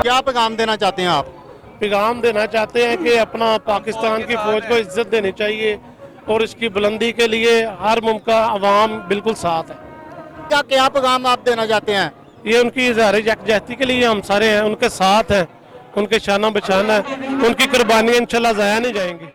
क्या पैगाम देना चाहते हैं आप? पैगाम देना चाहते हैं कि अपना पाकिस्तान की फौज को इज्जत देनी चाहिए और इसकी बुलंदी के लिए हर मुमकिन अवाम बिल्कुल साथ है। क्या क्या पैगाम आप देना चाहते हैं? ये उनकी इज़हार यकजहती के लिए हम सारे हैं, उनके साथ हैं, उनके शाना बशाना है, उनकी कुर्बानियाँ इंशाल्लाह ज़ाया नहीं जाएंगी।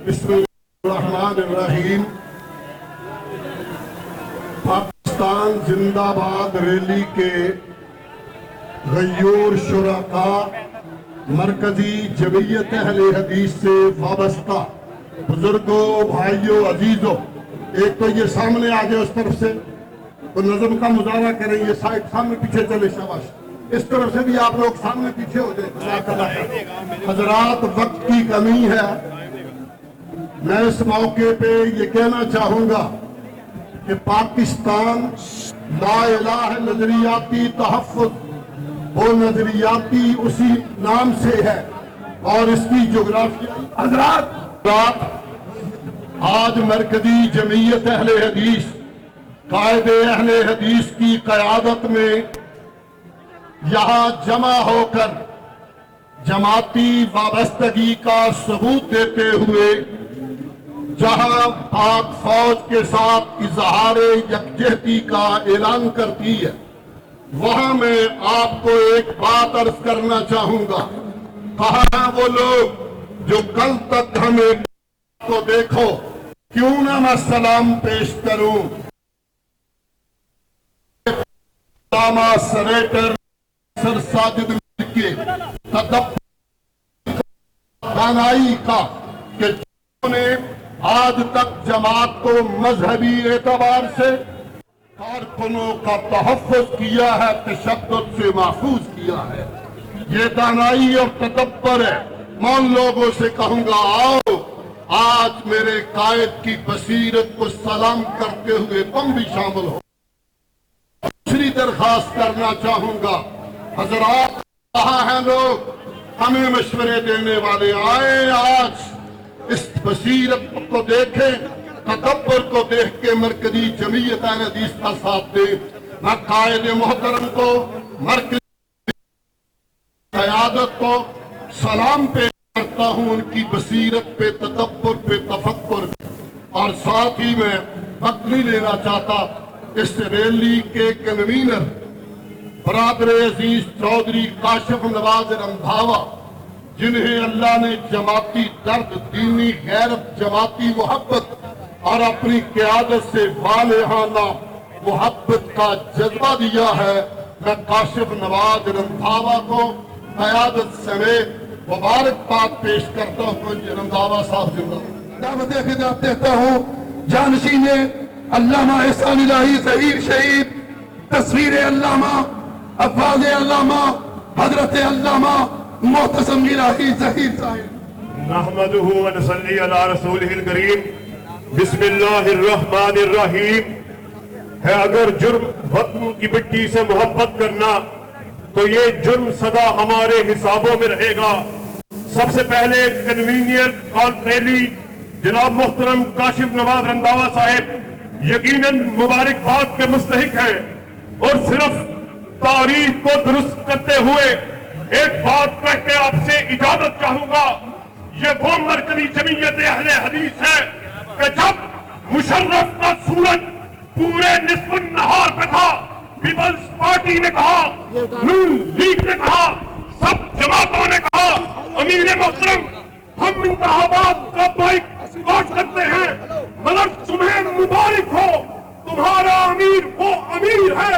बिस्मिल्लाहिर्रहमानिर्रहीम। पाकिस्तान जिंदाबाद रैली के गयूर शुरका मरकजी जमीयत अहले हदीस से वाबस्ता बुजुर्गों, भाइयों, अजीजों, एक तो ये सामने आ गए उस तरफ से तो नज़म का मुजाहरा करें, ये साइड सामने पीछे चले, शाबाश। इस तरफ से भी आप लोग सामने पीछे हो जाए। हजरात, वक्त की कमी है, मैं इस मौके पे ये कहना चाहूंगा कि पाकिस्तान ला इलाहा नजरियाती तहफ़्फ़ुज़, वो नजरियाती उसी नाम से है और इसकी जोग्राफियाई हजरात, आज मरकजी जमीयत अहले हदीस कायदे अहले हदीस की क़यादत में यहाँ जमा होकर जमाती वाबस्तगी का सबूत देते हुए जहां पाक फौज के साथ इजहार यकजहती का ऐलान करती है, वहां मैं आपको एक बात अर्ज करना चाहूंगा। कहा है वो लोग जो कल तक हमें को देखो, क्यों ना मैं सलाम पेश करूं सरेटर सर साजिद के दानाई का कि जिन्होंने आज तक जमात को मजहबी एतबार से कारकुनों का तहफ़्फ़ुज़ किया है, तशद्दुद से महफूज किया है। ये दानाई और तदब्बर है। मैं उन लोगों से कहूंगा, आओ आज मेरे कायद की बसीरत को सलाम करते हुए तुम भी शामिल हो। दूसरी दरखास्त करना चाहूंगा, हजरात, कहाँ हैं लोग हमें मशवरे देने वाले? आए आज इस बसीरत को देखें, तकब्बर को देख के मरकजी जमीयत अहले हदीस का साथ दे। मैं कायद मोहतरम को, मरकजी क़यादत को सलाम पेश करता हूं, उनकी बसीरत पे, तकब्बर पे, तफक्कुर पे। और साथ ही मैं वक्त नहीं लेना चाहता, इस रैली के कन्वीनर बरादर अजीज चौधरी काशिफ नवाज रंधावा, जिन्हें अल्लाह ने जमाती दर्द, दीनी गैरत, जमाती मोहब्बत और अपनी क़यादत से वालेहाना मोहब्बत का जज्बा दिया है, मैं काशिफ नवाज रंधावा को क़यादत समेत मुबारकबाद पेश करता हूँ। रंधावा साहब जिंदाबाद देता हूँ। जानशीन अल्लामा एहसान इलाही ज़हीर शहीद, तस्वीर अल्लामा, अफ़वाज़ अल्लामा हजरत अल्लामा मोहतसम इलाही ज़हीर साहिब। नहमदुहु व नसल्ली अला रसूलिहिल करीम। बिस्मिल्लाहिर्रहमानिर्रहीम। है अगर जुर्म वतन की मिट्टी से मोहब्बत करना तो ये जुर्म सदा हमारे हिसाबों में रहेगा। सबसे पहले कन्वीनियर कॉन्फ्रेंस जनाब मोहतरम काशिफ नवाज रंधावा साहिब यकीनन मुबारकबाद के मुस्तहिक हैं और सिर्फ तारीख को दुरुस्त करते हुए एक बात कह के आपसे इजाजत चाहूंगा। ये वो मरकजी जमीयत अहले हदीस है कि जब मुशर्रफ का सूरज पूरे निस्फ नहार पे था, पीपल्स पार्टी ने कहा, नून लीग ने कहा, सब जमातों ने कहा, अमीर मोहतरम हम इंतखाबात का बाइकआउट करते हैं, मगर तुम्हें मुबारक हो, तुम्हारा अमीर वो अमीर है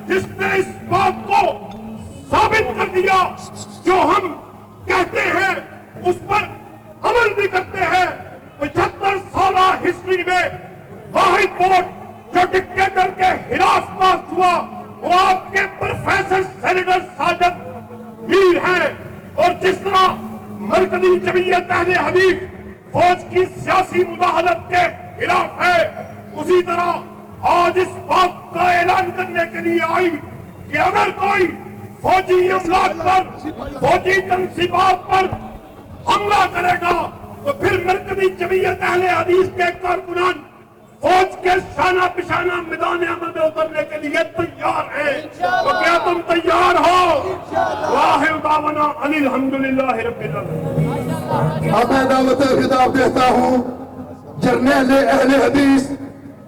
जिसने इस बात को साबित कर दिया जो हम कहते हैं उस पर अमल भी करते हैं। 75 साल हिस्ट्री में वाहिद वोट जो डिक्टेटर के खिलाफ पास हुआ वो आपके प्रोफेसर सेनेटर साजिद मीर हैं। और जिस तरह मरकजी जमीयत अहले हदीस फौज की सियासी मुदाखलत के खिलाफ है, उसी तरह आज इस बात का ऐलान करने के लिए आई कि अगर कोई फौजी अमलाक पर, फौजी तंसीबात पर हमला करेगा तो फिर मरकजी जमीयत अहले हदीस के कारकुनान फौज के शाना पिशाना मैदान अमल में उतरने के लिए तैयार हैं। तो क्या तुम तैयार हो? वाहिर दावना अनिल हम्दुलिल्लाहि रब्बिल आलमीन। अब मैं दावत खिताब देता हूँ जर्नैल अहले हदीस,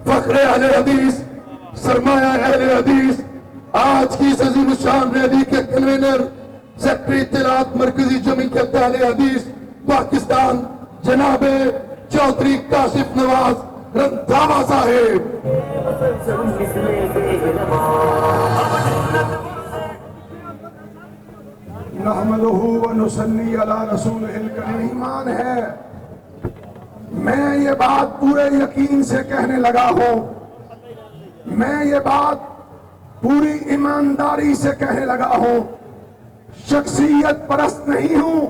फख्र अहले हदीस, सरमाया अहले हदीस, आज की अजीम शान रैली के कन्वीनर सेक्रेटरी इत्तलात मरकजी जमीयत अहले हदीस पाकिस्तान जनाब चौधरी काशिफ नवाज रंधावा साहेब। नहमदुहु व नुसल्ली अला रसूलिहिल करीम। ईमान है, मैं ये बात पूरे यकीन से कहने लगा हूं, मैं ये बात पूरी ईमानदारी से कहने लगा हूं, शख्सियत परस्त नहीं हूं।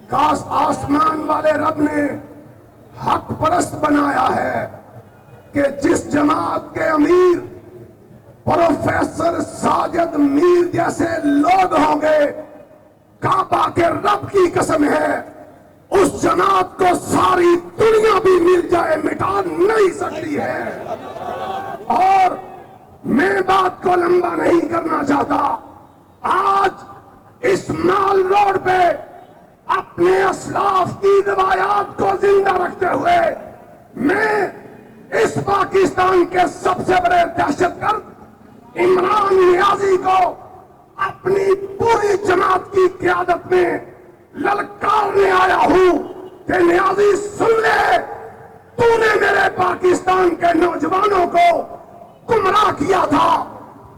काश आसमान वाले रब ने हक परस्त बनाया है कि जिस जमात के अमीर प्रोफेसर साजिद मीर जैसे लोग होंगे, काबा के रब की कसम है उस जमात को सारी दुनिया भी मिल जाए मिटा नहीं सकती है। और मैं बात को लंबा नहीं करना चाहता। आज इस माल रोड पे अपने असलाफ की रवायात को जिंदा रखते हुए मैं इस पाकिस्तान के सबसे बड़े दहशतगर्द इमरान नियाजी को अपनी पूरी जमात की क़यादत में ललकारने आया हूं कि नियाजी सुन ले, तूने मेरे पाकिस्तान के नौजवानों को गुमराह किया था,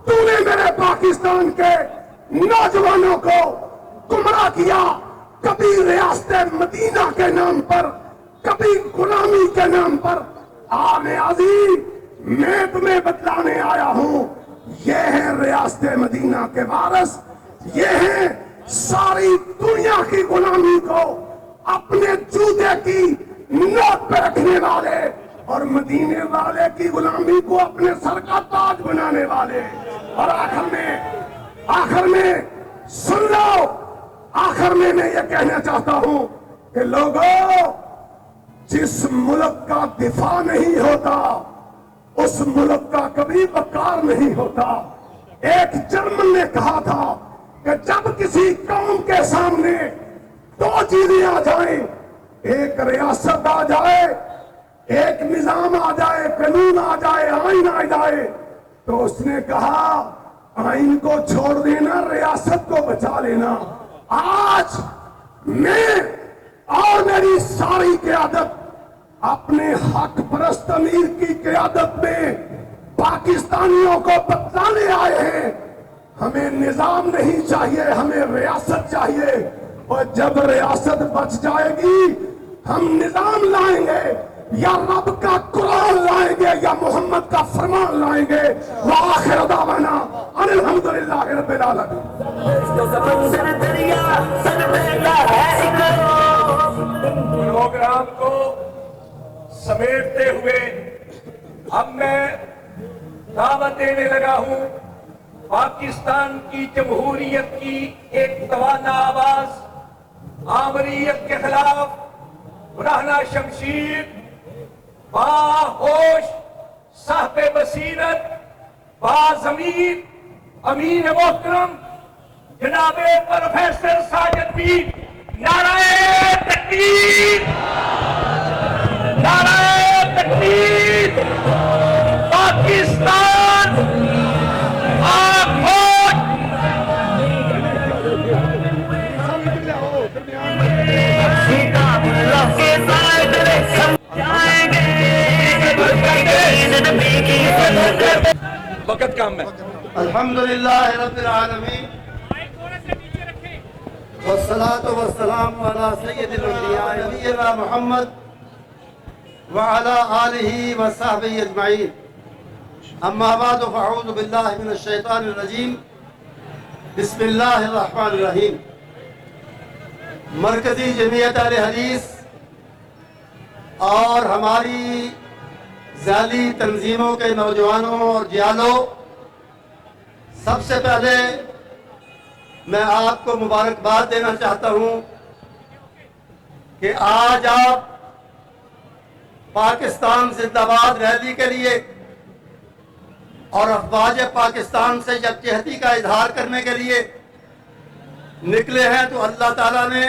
तूने मेरे पाकिस्तान के नौजवानों को गुमराह किया, कभी रियासत मदीना के नाम पर, कभी गुलामी के नाम पर। नियाजी मैं तुम्हें बतलाने आया हूं, ये है रियासत मदीना के वारिस, ये है सारी दुनिया की गुलामी को अपने जूते की नोक पे रखने वाले और मदीने वाले की गुलामी को अपने सर का ताज बनाने वाले। और आखिर में सुन लो, आखिर में मैं ये कहना चाहता हूं कि लोगों, जिस मुल्क का दिफा नहीं होता उस मुल्क का कभी वकार नहीं होता। एक जर्मन ने कहा था कि जब किसी कौम के सामने दो चीजें आ जाएं, एक रियासत आ जाए, एक निजाम आ जाए, कानून आ जाए, आइन आ जाए, तो उसने कहा आइन को छोड़ देना, रियासत को बचा लेना। आज मैं और मेरी सारी क़यादत अपने हक परस्त अमीर की क़यादत में पाकिस्तानियों को बतलाने आए हैं, हमें निजाम नहीं चाहिए, हमें रियासत चाहिए। और जब रियासत बच जाएगी हम निजाम लाएंगे, या रब का कुरान लाएंगे या मोहम्मद का फरमान लाएंगे। व आखिर दावाना अनिल हम्दुलिल्लाहि रब्बिल आलमीन। प्रोग्राम को समेटते हुए अब मैं दावत देने लगा हूं पाकिस्तान की जमहूरियत की एक तवाना आवाज, आमरीयत के खिलाफ रहना शमशीर, बाहोश, साहब बसीरत, बाज़मीर, अमीन मोहतरम जनाबे प्रोफेसर साजिद मीर। नाराए तकबीर, नाराए तकबीर। पाकिस्तान आखोज। वक्त कम है। अल्हम्दुलिल्लाह रब्बिल आलमीन वस्सलातु वस्सलामु अला सय्यिदिल अंबिया नबीना मुहम्मद व अला आलिहि व सहबिहि अजमईन। अम्मा बाद फअऊज़ु बिल्लाहि मिनश शैतानिर रजीम। बिस्मिल्लाहिर रहमानिर रहीम। मरकजी जमीयत अहले हदीस और हमारी जाली तंजीमों के नौजवानों और जियालों, सबसे पहले मैं आपको मुबारकबाद देना चाहता हूं कि आज आप पाकिस्तान जिंदाबाद रैली के लिए और अफवाज पाकिस्तान से यकजहती का इजहार करने के लिए निकले हैं, तो अल्लाह ताला ने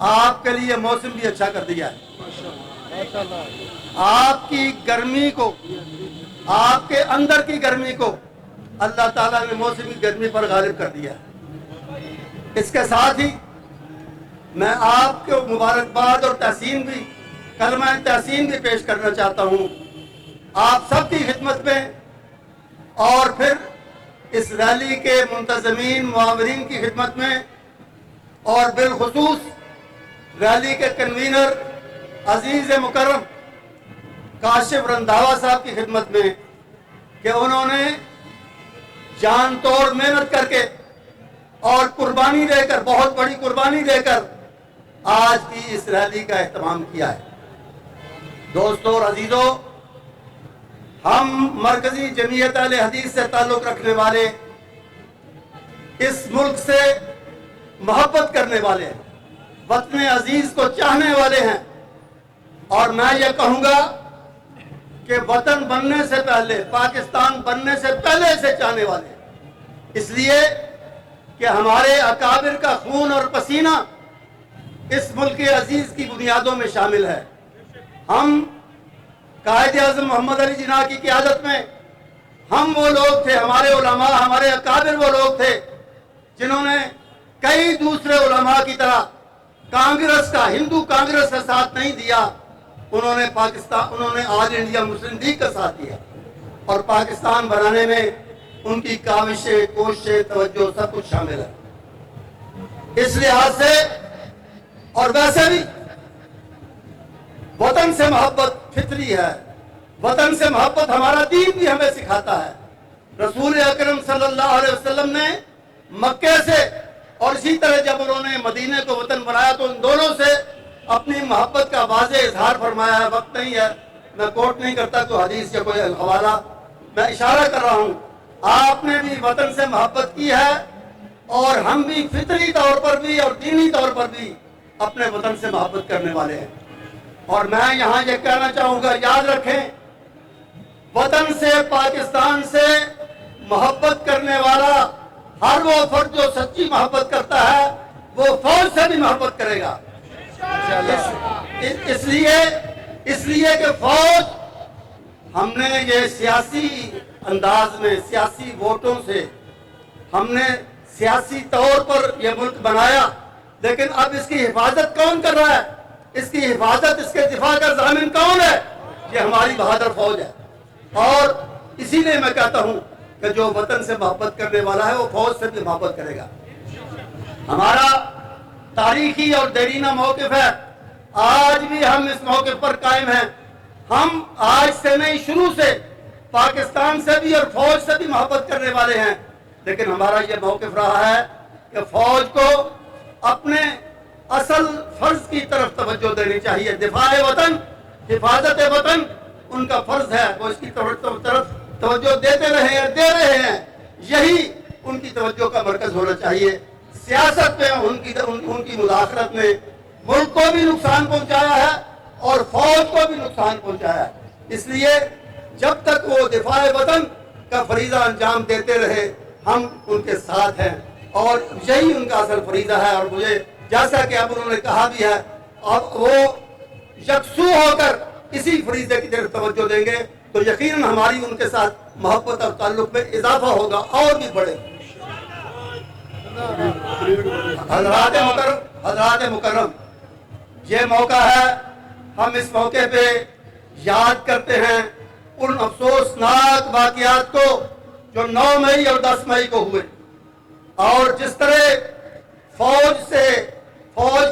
आपके लिए मौसम भी अच्छा कर दिया है। आपकी गर्मी को, आपके अंदर की गर्मी को अल्लाह ताला ने मौसमी गर्मी पर गालिब कर दिया। इसके साथ ही मैं आपको मुबारकबाद और तहसीन भी, कलमा तहसीन भी पेश करना चाहता हूँ आप सबकी खिदमत में, और फिर इस रैली के मुंतज़मीन मुआवरीन की खिदमत में, और बिलखुसूस रैली के कन्वीनर अजीज मुकर्रम काशिफ रंधावा साहब की खिदमत में कि उन्होंने जान तोड़ मेहनत करके और कुर्बानी देकर, बहुत बड़ी कुर्बानी देकर आज की इस रैली का एहतमाम किया है। दोस्तों और अजीजों, हम मरकजी जमीयत अहले हदीस से ताल्लुक रखने वाले, इस मुल्क से मोहब्बत करने वाले हैं, वतन अजीज को चाहने वाले हैं, और मैं ये कहूँगा कि वतन बनने से पहले, पाकिस्तान बनने से पहले से चाहने वाले हैं। इसलिए कि हमारे अकाबिर का खून और पसीना इस मुल्क के अजीज की बुनियादों में शामिल है। हम कायद आज़म मोहम्मद अली जिन्ना की क़यादत में हम वो लोग थे, हमारे उलमा, हमारे अकाबिर वो लोग थे जिन्होंने कई दूसरे उलमा की तरह कांग्रेस का, हिंदू कांग्रेस का साथ नहीं दिया। उन्होंने आज इंडिया मुस्लिम लीग का साथ दिया, और पाकिस्तान बनाने में उनकी काविशें, कोशिशें, तवज्जो सब कुछ शामिल है। इस लिहाज से और वैसे भी वतन से मोहब्बत फितरी है। वतन से मोहब्बत हमारा दीन भी हमें सिखाता है। रसूल अकरम सल्लल्लाहु अलैहि वसल्लम ने मक्के से, और इसी तरह जब उन्होंने मदीने को वतन बनाया, तो उन दोनों से अपनी मोहब्बत का वाज़े इजहार फरमाया है। वक्त नहीं है, मैं कोट नहीं करता कोई हदीस या कोई हवाला, मैं इशारा कर रहा हूँ। आपने भी वतन से मोहब्बत की है, और हम भी फितरी तौर पर भी और दीनी तौर पर भी अपने वतन से मोहब्बत करने वाले हैं। और मैं यहाँ ये कहना चाहूँगा, याद रखें, वतन से, पाकिस्तान से मोहब्बत करने वाला हर वो फर्द जो सच्ची मोहब्बत करता है, वो फौज से भी मोहब्बत करेगा। इसलिए कि फौज, हमने ये सियासी अंदाज में, सियासी वोटों से हमने सियासी तौर पर यह मुल्क बनाया, लेकिन अब इसकी हिफाजत कौन कर रहा है? इसकी हिफाजत, इसके दिफा का ज़ामिन कौन है? ये हमारी बहादुर फौज है। और इसीलिए मैं कहता हूँ कि जो वतन से मोहब्बत करने वाला है, वो फौज से भी मोहब्बत करेगा। हमारा तारीखी और देरीना मौक़िफ़ है, आज भी हम इस मौक़िफ़ पर कायम हैं। हम आज से नहीं, शुरू से पाकिस्तान से भी और फौज से भी मोहब्बत करने वाले हैं, लेकिन हमारा ये मौक़िफ़ रहा है کہ فوج کو اپنے اصل فرض کی طرف توجہ دینی چاہیے. دفاع وطن، حفاظت وطن ان کا فرض ہے، وہ اس کی طرف توجہ دیتے رہے ہیں، دے رہے ہیں. یہی ان کی توجہ کا مرکز ہونا چاہیے. سیاست میں ان کی مداخلت نے ملک کو بھی نقصان پہنچایا ہے اور فوج کو بھی نقصان پہنچایا ہے. اس لیے جب تک وہ دفاع وطن کا فریضہ انجام دیتے رہے ہم ان کے ساتھ ہیں، اور یہی ان کا اصل فریضہ ہے. اور مجھے جیسا کہ اب انہوں نے کہا بھی ہے، اور وہ یکسو ہو کر اسی فریضے کی طرف توجہ دیں گے تو یقیناً ہماری ان کے ساتھ محبت اور تعلق میں اضافہ ہوگا اور بھی بڑھے. حضرات مکرم، یہ موقع ہے، ہم اس موقع پہ یاد کرتے ہیں ان افسوسناک واقعات کو جو 9 مئی اور 10 مئی کو ہوئے، اور جس طرح فوج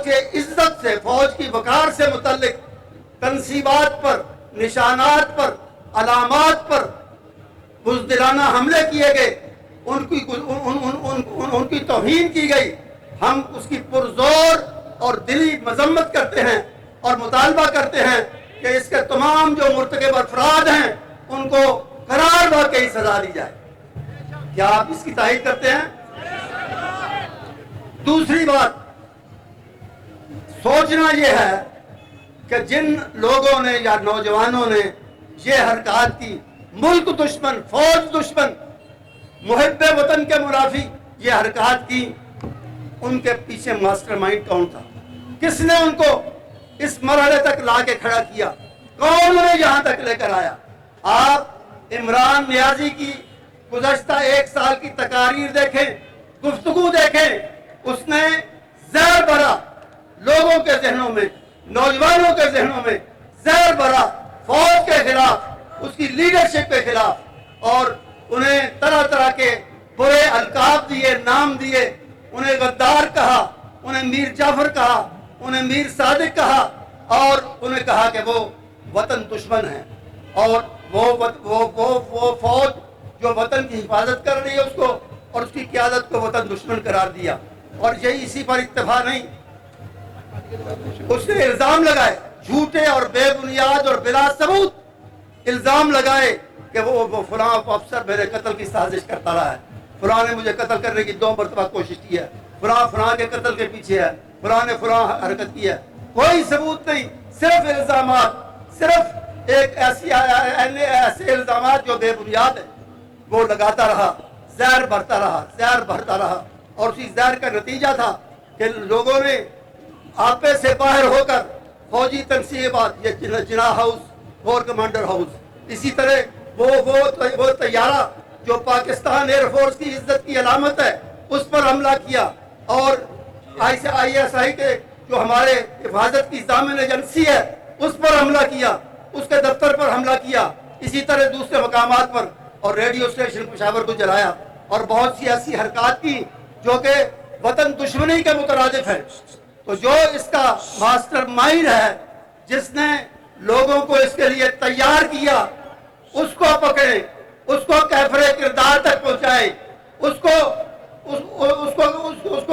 کے عزت سے، فوج کی وقار سے متعلق تنصیبات پر، نشانات پر، علامات پر بزدلانہ حملے کیے گئے، ان کی توہین کی گئی. ہم اس کی پرزور اور دلی مذمت کرتے ہیں اور مطالبہ کرتے ہیں کہ اس کے تمام جو مرتکب افراد ہیں ان کو قرار واقعی سزا دی جائے. کیا آپ اس کی تائید کرتے ہیں؟ دوسری بات سوچنا یہ ہے کہ جن لوگوں نے یا نوجوانوں نے یہ حرکات کی، ملک دشمن، فوج دشمن، محب وطن کے منافی یہ حرکات کی، ان کے پیچھے ماسٹر مائنڈ کون تھا؟ کس نے ان کو اس مرحلے تک لا کے کھڑا کیا؟ کون انہیں یہاں تک لے کر آیا؟ آپ عمران نیازی کی گزشتہ 1 سال کی تقاریر دیکھیں، گفتگو دیکھیں، اس نے زہر بھرا لوگوں کے ذہنوں میں، نوجوانوں کے ذہنوں میں زہر بھرا فوج کے خلاف، اس کی لیڈرشپ کے خلاف، اور انہیں طرح طرح کے برے القاب دیے، نام دیے، انہیں غدار کہا، انہیں میر جعفر کہا، انہیں میر صادق کہا، اور انہیں کہا کہ وہ وطن دشمن ہیں، اور وہ فوج جو وطن کی حفاظت کر رہی ہے اس کو اور اس کی قیادت کو وطن دشمن قرار دیا. اور یہی اسی پر اکتفا نہیں، اس نے الزام لگائے جھوٹے اور بے بنیاد اور بلا ثبوت الزام لگائے کہ وہ فلاں افسر میرے قتل کی سازش کرتا رہا ہے، فلاں نے مجھے قتل کرنے کی 2 مرتبہ کوشش کی ہے، فلاں کے قتل کے پیچھے ہے، فلاں نے فلاں حرکت کی ہے. کوئی ثبوت نہیں، صرف الزامات، صرف ایک ایسے الزامات جو بے بنیاد ہیں وہ لگاتا رہا، زہر بھرتا رہا. اور اسی زہر کا نتیجہ تھا کہ لوگوں نے آپے سے باہر ہو کر فوجی تنصیبات، یہ جناح ہاؤس، فور کمانڈر ہاؤس، اسی طرح وہ طیارہ جو پاکستان ایئر فورس کی عزت کی علامت ہے اس پر حملہ کیا، اور ISI کے جو ہمارے حفاظت کی ضامن ایجنسی ہے اس پر حملہ کیا، اس کے دفتر پر حملہ کیا، اسی طرح دوسرے مقامات پر، اور ریڈیو اسٹیشن پشاور کو جلایا، اور بہت سی ایسی حرکات کی جو کہ وطن دشمنی کے مترادف ہیں. تو جو اس کا ماسٹر مائنڈ ہے، جس نے لوگوں کو اس کے لیے تیار کیا، اس کو پکڑیں، اس کو کیفر کردار تک پہنچائیں، اس کو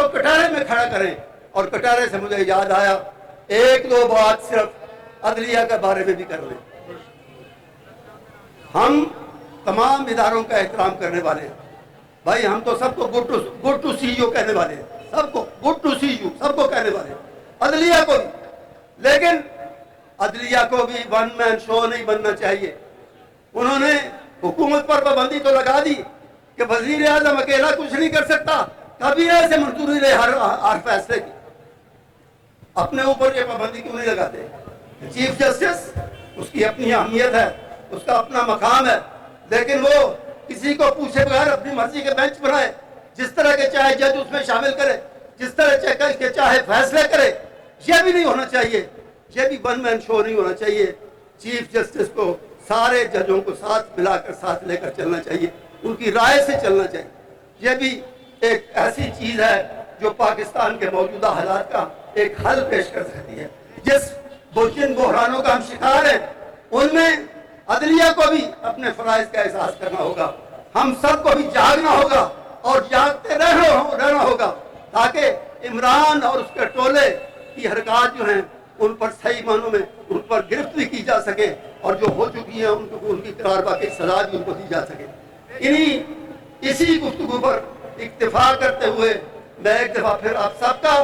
کٹارے میں کھڑا کریں. اور کٹارے سے مجھے یاد آیا 1-2 بات صرف عدلیہ کے بارے میں بھی کر لیں. ہم تمام اداروں کا احترام کرنے والے ہیں بھائی، ہم تو سب کو گڈ ٹو سی یو کہنے والے ہیں، سب کو گڈ ٹو سی یو سب کو کہنے والے ہیں، عدلیہ کو بھی. لیکن عدلیہ کو بھی 1 مین شو نہیں بننا چاہیے. انہوں نے حکومت پر پابندی تو لگا دی کہ وزیر اعظم اکیلا کچھ نہیں کر سکتا، کابینہ سے منظوری لے ہر فیصلے کی. اپنے اوپر یہ پابندی کیوں نہیں لگاتے؟ چیف جسٹس، اس کی اپنی اہمیت ہے، اس کا اپنا مقام ہے، لیکن وہ کسی کو پوچھے بغیر اپنی مرضی کے بینچ بنائے، جس طرح کے چاہے جج اس میں شامل کرے، جس طرح کے چاہے فیصلے کرے. یہ بھی نہیں ہونا چاہیے، یہ بھی 1 مین شو نہیں ہونا چاہیے. چیف جسٹس کو سارے ججوں کو ساتھ ملا کر ساتھ لے کر چلنا چاہیے، ان کی رائے سے چلنا چاہیے. یہ بھی ایک ایسی چیز ہے جو پاکستان کے موجودہ حالات کا ایک حل پیش کر سکتی ہے. جن بحرانوں کا ہم شکار ہیں ان میں عدلیہ کو بھی اپنے فرائض کا احساس کرنا ہوگا، ہم سب کو بھی جاگنا ہوگا اور جاگتے رہنا ہوگا. تاکہ عمران اور اس کے ٹولے کی حرکات جو ہیں ان پر صحیح معنوں میں ان پر گرفت بھی کی جا سکے، اور جو ہو چکی ہیں ان کو ان کی قرار باقی سزا بھی ان کو دی جا سکے۔ اسی گفتگو پر اکتفا کرتے ہوئے میں ایک دفعہ پھر آپ سب کا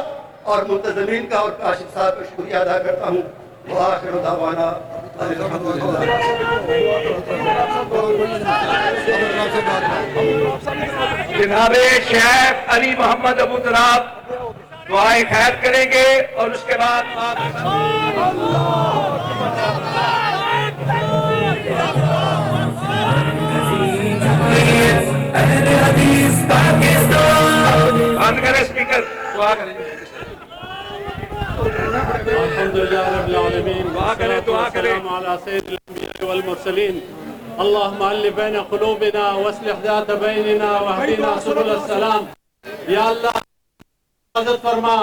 اور منتظمین کا اور کاشف صاحب کا شکریہ ادا کرتا ہوں۔ وآخر دعوانا جناب شیخ علی محمد ابو تراب دعائیں خیر کریں گے اور اس کے بعد بند کریں اسپیکر، دعا کریں۔ الحمدللہ رب العالمین دعا کریں، دعا کریں۔ والسلام علی سید الانبیاء والمرسلین اللہم الف بین قلوبنا واصلح ذات بیننا واہدنا سبل السلام۔ یا اللہ حفاظت فرما،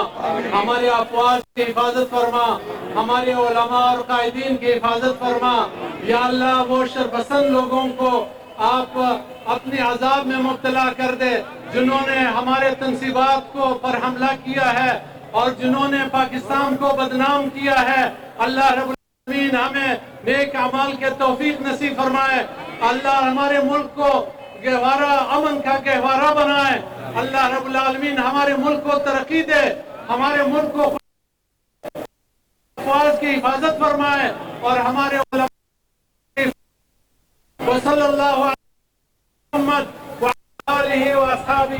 ہمارے افواج کی حفاظت فرما، ہمارے علماء اور قائدین کی حفاظت فرما۔ یا اللہ وہ شرپسند لوگوں کو آپ اپنے عذاب میں مبتلا کر دے جنہوں نے ہمارے تنصیبات کو پر حملہ کیا ہے اور جنہوں نے پاکستان کو بدنام کیا ہے۔ اللہ رب العالمین ہمیں نیک اعمال کے توفیق نصیب فرمائے۔ اللہ ہمارے ملک کو گہوارہ امن کا گہوارہ بنائے۔ اللہ رب العالمین ہمارے ملک کو ترقی دے، ہمارے ملک کو افواج کی حفاظت فرمائے اور ہمارے علماء وصلی اللہ علیہ محمد وعلی آلہ و اصحابہ